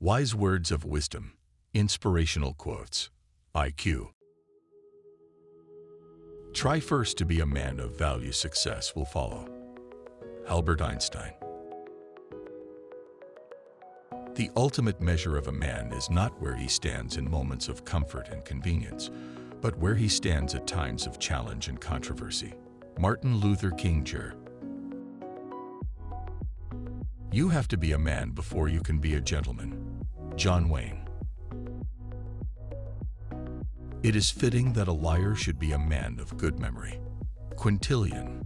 Wise words of wisdom, inspirational quotes, IQ. Try first to be a man of value. Success will follow. Albert Einstein. The ultimate measure of a man is not where he stands in moments of comfort and convenience, but where he stands at times of challenge and controversy. Martin Luther King Jr. You have to be a man before you can be a gentleman. John Wayne. It is fitting that a liar should be a man of good memory. Quintilian.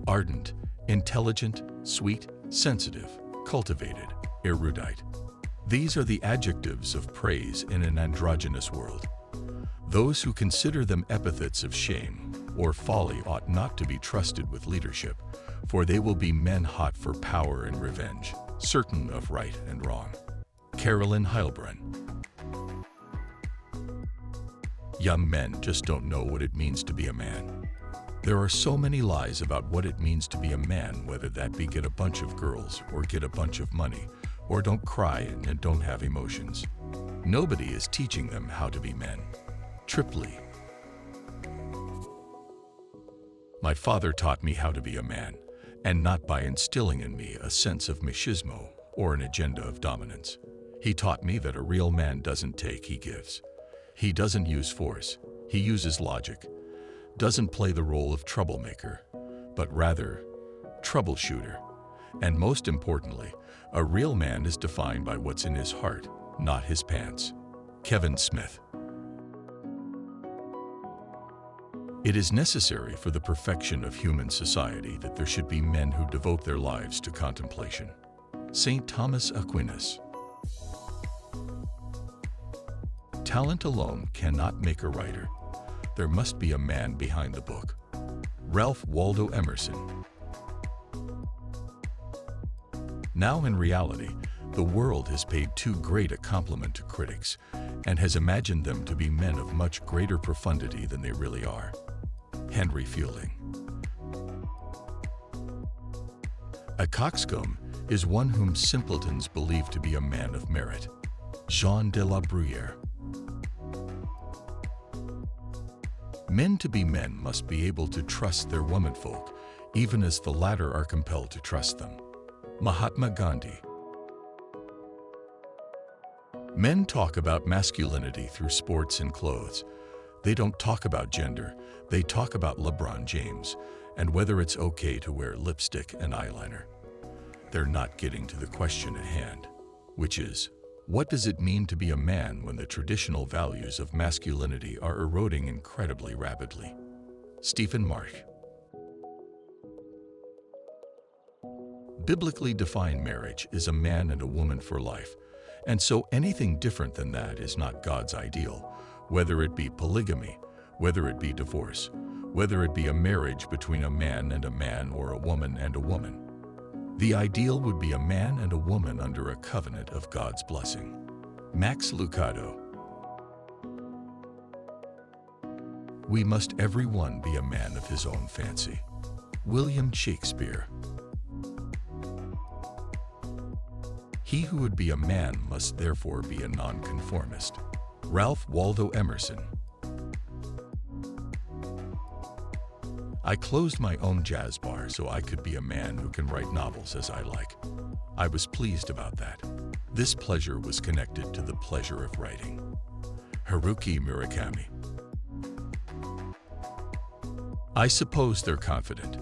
Ardent, intelligent, sweet, sensitive, cultivated, erudite. These are the adjectives of praise in an androgynous world. Those who consider them epithets of shame or folly ought not to be trusted with leadership, for they will be men hot for power and revenge, certain of right and wrong. Carolyn Heilbrunn. Young men just don't know what it means to be a man. There are so many lies about what it means to be a man, whether that be get a bunch of girls or get a bunch of money, or don't cry and don't have emotions. Nobody is teaching them how to be men. Triply. My father taught me how to be a man, and not by instilling in me a sense of machismo or an agenda of dominance. He taught me that a real man doesn't take, he gives. He doesn't use force, he uses logic. Doesn't play the role of troublemaker, but rather troubleshooter. And most importantly, a real man is defined by what's in his heart, not his pants. Kevin Smith. It is necessary for the perfection of human society that there should be men who devote their lives to contemplation. St. Thomas Aquinas. Talent alone cannot make a writer. There must be a man behind the book. Ralph Waldo Emerson. Now in reality, the world has paid too great a compliment to critics and has imagined them to be men of much greater profundity than they really are. Henry Fielding. A coxcomb is one whom simpletons believe to be a man of merit. Jean de la Bruyere. Men to be men must be able to trust their womenfolk, even as the latter are compelled to trust them. Mahatma Gandhi. Men talk about masculinity through sports and clothes. They don't talk about gender, they talk about LeBron James and whether it's okay to wear lipstick and eyeliner. They're not getting to the question at hand, which is, what does it mean to be a man when the traditional values of masculinity are eroding incredibly rapidly? Stephen Marsh. Biblically defined marriage is a man and a woman for life, and so anything different than that is not God's ideal, whether it be polygamy, whether it be divorce, whether it be a marriage between a man or a woman and a woman. The ideal would be a man and a woman under a covenant of God's blessing. Max Lucado. We must every one be a man of his own fancy. William Shakespeare. He who would be a man must therefore be a nonconformist. Ralph Waldo Emerson. I closed my own jazz bar so I could be a man who can write novels as I like. I was pleased about that. This pleasure was connected to the pleasure of writing. Haruki Murakami. I suppose they're confident.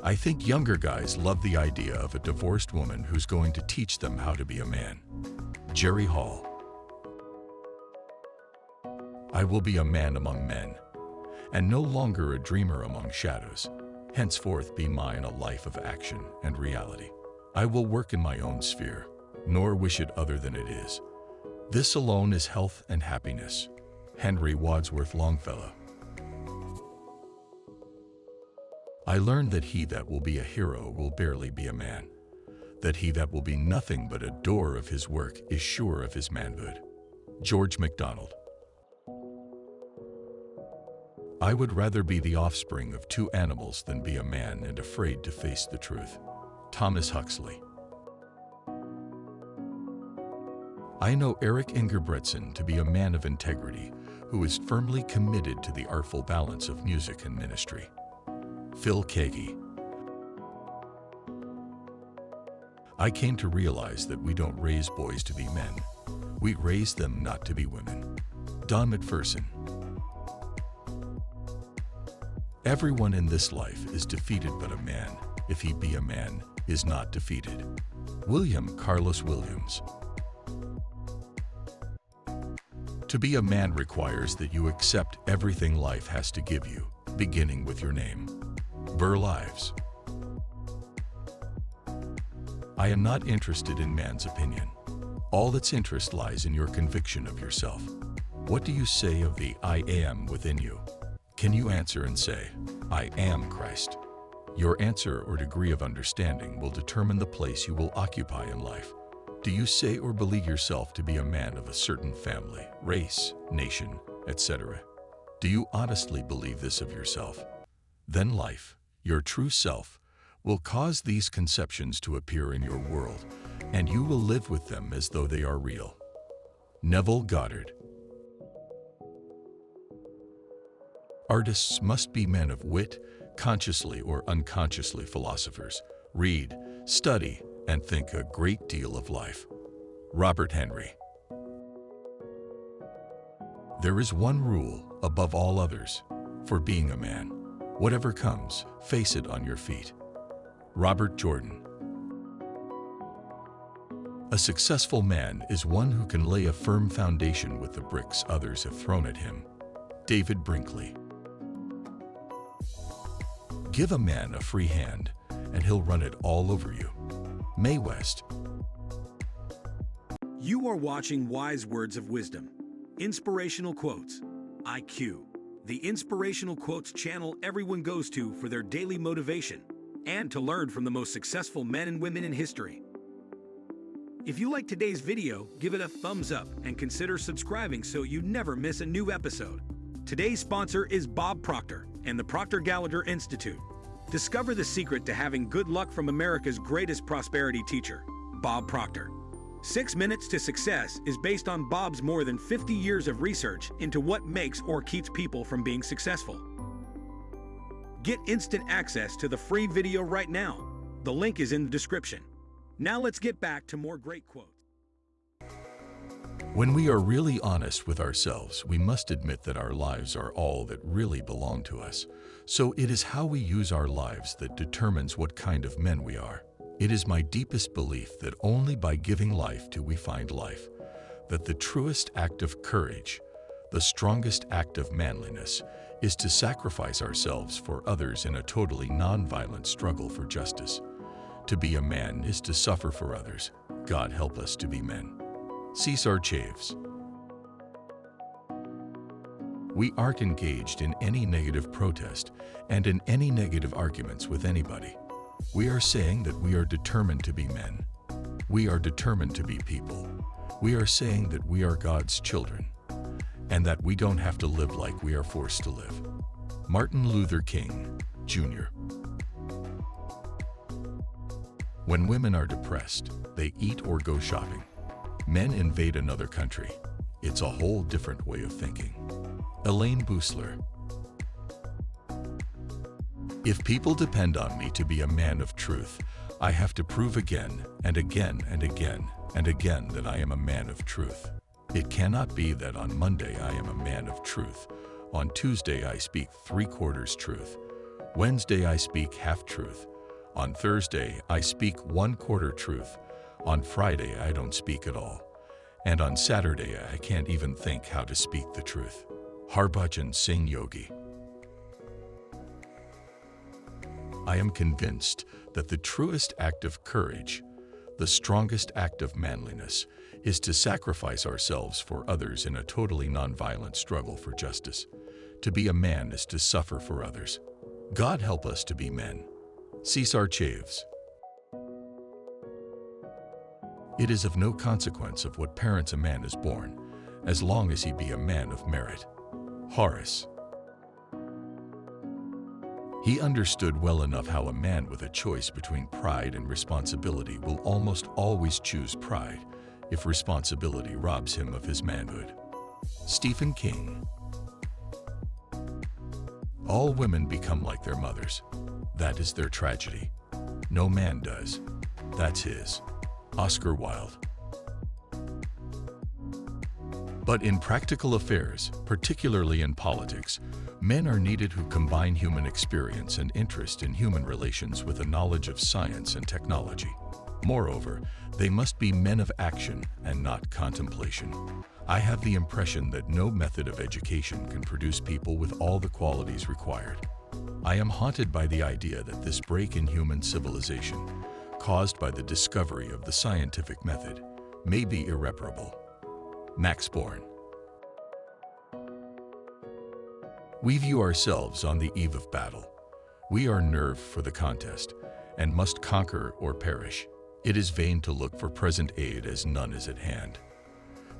I think younger guys love the idea of a divorced woman who's going to teach them how to be a man. Jerry Hall. I will be a man among men, and no longer a dreamer among shadows. Henceforth be mine a life of action and reality. I will work in my own sphere, nor wish it other than it is. This alone is health and happiness. Henry Wadsworth Longfellow. I learned that he that will be a hero will barely be a man, that he that will be nothing but a doer of his work is sure of his manhood. George MacDonald. I would rather be the offspring of two animals than be a man and afraid to face the truth. Thomas Huxley. I know Eric Ingebretson to be a man of integrity who is firmly committed to the artful balance of music and ministry. Phil Keaggy. I came to realize that we don't raise boys to be men. We raise them not to be women. Don McPherson. Everyone in this life is defeated, but a man, if he be a man, is not defeated. William Carlos Williams. To be a man requires that you accept everything life has to give you, beginning with your name. Burr Lives. I am not interested in man's opinion. All its interest lies in your conviction of yourself. What do you say of the I am within you? Can you answer and say, I am Christ? Your answer or degree of understanding will determine the place you will occupy in life. Do you say or believe yourself to be a man of a certain family, race, nation, etc.? Do you honestly believe this of yourself? Then life, your true self, will cause these conceptions to appear in your world, and you will live with them as though they are real. Neville Goddard. Artists must be men of wit, consciously or unconsciously philosophers, read, study, and think a great deal of life. Robert Henry. There is one rule above all others for being a man. Whatever comes, face it on your feet. Robert Jordan. A successful man is one who can lay a firm foundation with the bricks others have thrown at him. David Brinkley. Give a man a free hand, and he'll run it all over you. Mae West. You are watching Wise Words of Wisdom, Inspirational Quotes, IQ, the Inspirational Quotes channel everyone goes to for their daily motivation and to learn from the most successful men and women in history. If you like today's video, give it a thumbs up and consider subscribing so you never miss a new episode. Today's sponsor is Bob Proctor and the Proctor Gallagher Institute. Discover the secret to having good luck from America's greatest prosperity teacher, Bob Proctor. 6 Minutes to Success is based on Bob's more than 50 years of research into what makes or keeps people from being successful. Get instant access to the free video right now. The link is in the description. Now let's get back to more great quotes. When we are really honest with ourselves, we must admit that our lives are all that really belong to us. So it is how we use our lives that determines what kind of men we are. It is my deepest belief that only by giving life do we find life, that the truest act of courage, the strongest act of manliness, is to sacrifice ourselves for others in a totally non-violent struggle for justice. To be a man is to suffer for others. God help us to be men. Cesar Chavez. We aren't engaged in any negative protest and in any negative arguments with anybody. We are saying that we are determined to be men. We are determined to be people. We are saying that we are God's children and that we don't have to live like we are forced to live. Martin Luther King, Jr. When women are depressed, they eat or go shopping. Men invade another country. It's a whole different way of thinking. Elaine Boosler. If people depend on me to be a man of truth, I have to prove again and again and again and again that I am a man of truth. It cannot be that on Monday I am a man of truth. On Tuesday I speak 3/4 truth. Wednesday I speak half truth. On Thursday I speak 1/4 truth. On Friday I don't speak at all. And on Saturday I can't even think how to speak the truth. Harbhajan Singh Yogi. I am convinced that the truest act of courage, the strongest act of manliness, is to sacrifice ourselves for others in a totally nonviolent struggle for justice. To be a man is to suffer for others. God help us to be men. Cesar Chavez. It is of no consequence of what parents a man is born, as long as he be a man of merit. Horace. He understood well enough how a man with a choice between pride and responsibility will almost always choose pride if responsibility robs him of his manhood. Stephen King. All women become like their mothers. That is their tragedy. No man does. That's his. Oscar Wilde. But in practical affairs, particularly in politics, men are needed who combine human experience and interest in human relations with a knowledge of science and technology. Moreover, they must be men of action and not contemplation. I have the impression that no method of education can produce people with all the qualities required. I am haunted by the idea that this break in human civilization, caused by the discovery of the scientific method, may be irreparable. Max Born. We view ourselves on the eve of battle. We are nerved for the contest and must conquer or perish. It is vain to look for present aid as none is at hand.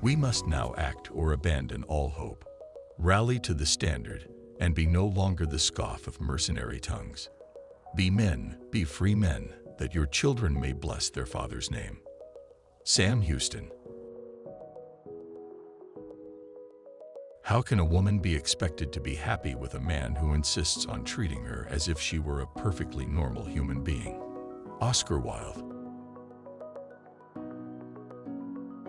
We must now act or abandon all hope. Rally to the standard and be no longer the scoff of mercenary tongues. Be men, be free men, that your children may bless their father's name. Sam Houston. How can a woman be expected to be happy with a man who insists on treating her as if she were a perfectly normal human being? Oscar Wilde.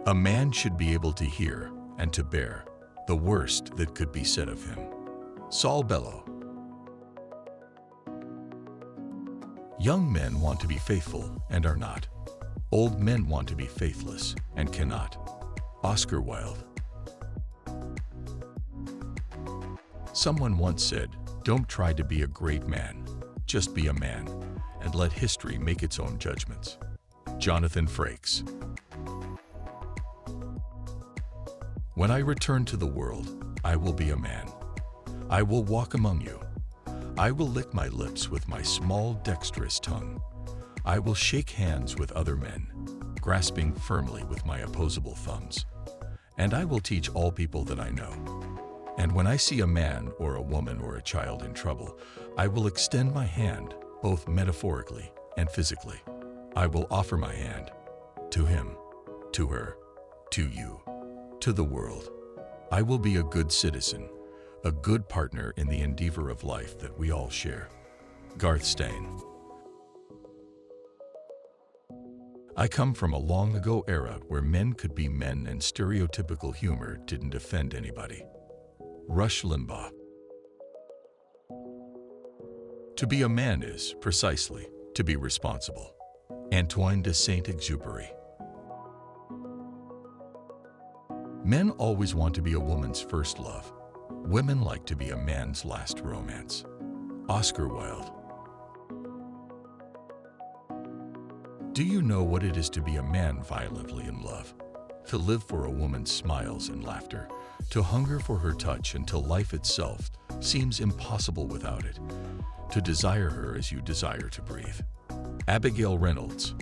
A man should be able to hear and to bear the worst that could be said of him. Saul Bellow. Young men want to be faithful and are not. Old men want to be faithless and cannot. Oscar Wilde. Someone once said, "Don't try to be a great man, just be a man, and let history make its own judgments." Jonathan Frakes. When I return to the world, I will be a man. I will walk among you. I will lick my lips with my small dexterous tongue. I will shake hands with other men, grasping firmly with my opposable thumbs. And I will teach all people that I know. And when I see a man or a woman or a child in trouble, I will extend my hand, both metaphorically and physically. I will offer my hand to him, to her, to you, to the world. I will be a good citizen, a good partner in the endeavor of life that we all share. Garth Stein. I come from a long ago era where men could be men and stereotypical humor didn't offend anybody. Rush Limbaugh. To be a man is, precisely, to be responsible. Antoine de Saint-Exupéry. Men always want to be a woman's first love. Women like to be a man's last romance. Oscar Wilde. Do you know what it is to be a man violently in love? To live for a woman's smiles and laughter, to hunger for her touch until life itself seems impossible without it, to desire her as you desire to breathe. Abigail Reynolds.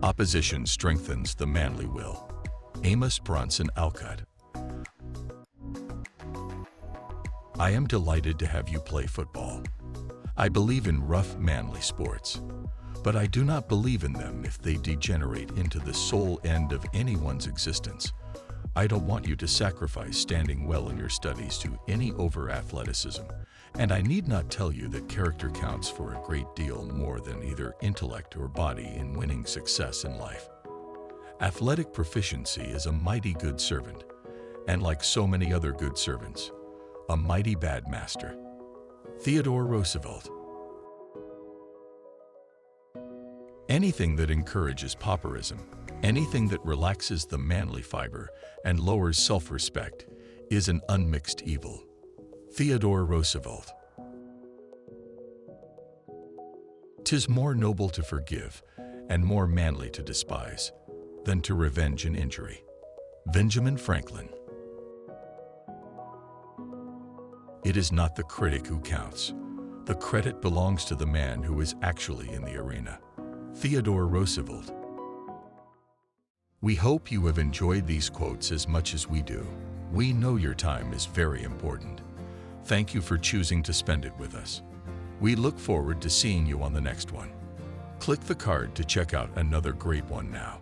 Opposition strengthens the manly will. Amos Bronson Alcott. I am delighted to have you play football. I believe in rough, manly sports, but I do not believe in them if they degenerate into the sole end of anyone's existence. I don't want you to sacrifice standing well in your studies to any over-athleticism, and I need not tell you that character counts for a great deal more than either intellect or body in winning success in life. Athletic proficiency is a mighty good servant, and like so many other good servants, a mighty bad master. Theodore Roosevelt. Anything that encourages pauperism, anything that relaxes the manly fiber and lowers self-respect, is an unmixed evil. Theodore Roosevelt. 'Tis more noble to forgive and more manly to despise than to revenge an injury. Benjamin Franklin. It is not the critic who counts. The credit belongs to the man who is actually in the arena. Theodore Roosevelt. We hope you have enjoyed these quotes as much as we do. We know your time is very important. Thank you for choosing to spend it with us. We look forward to seeing you on the next one. Click the card to check out another great one now.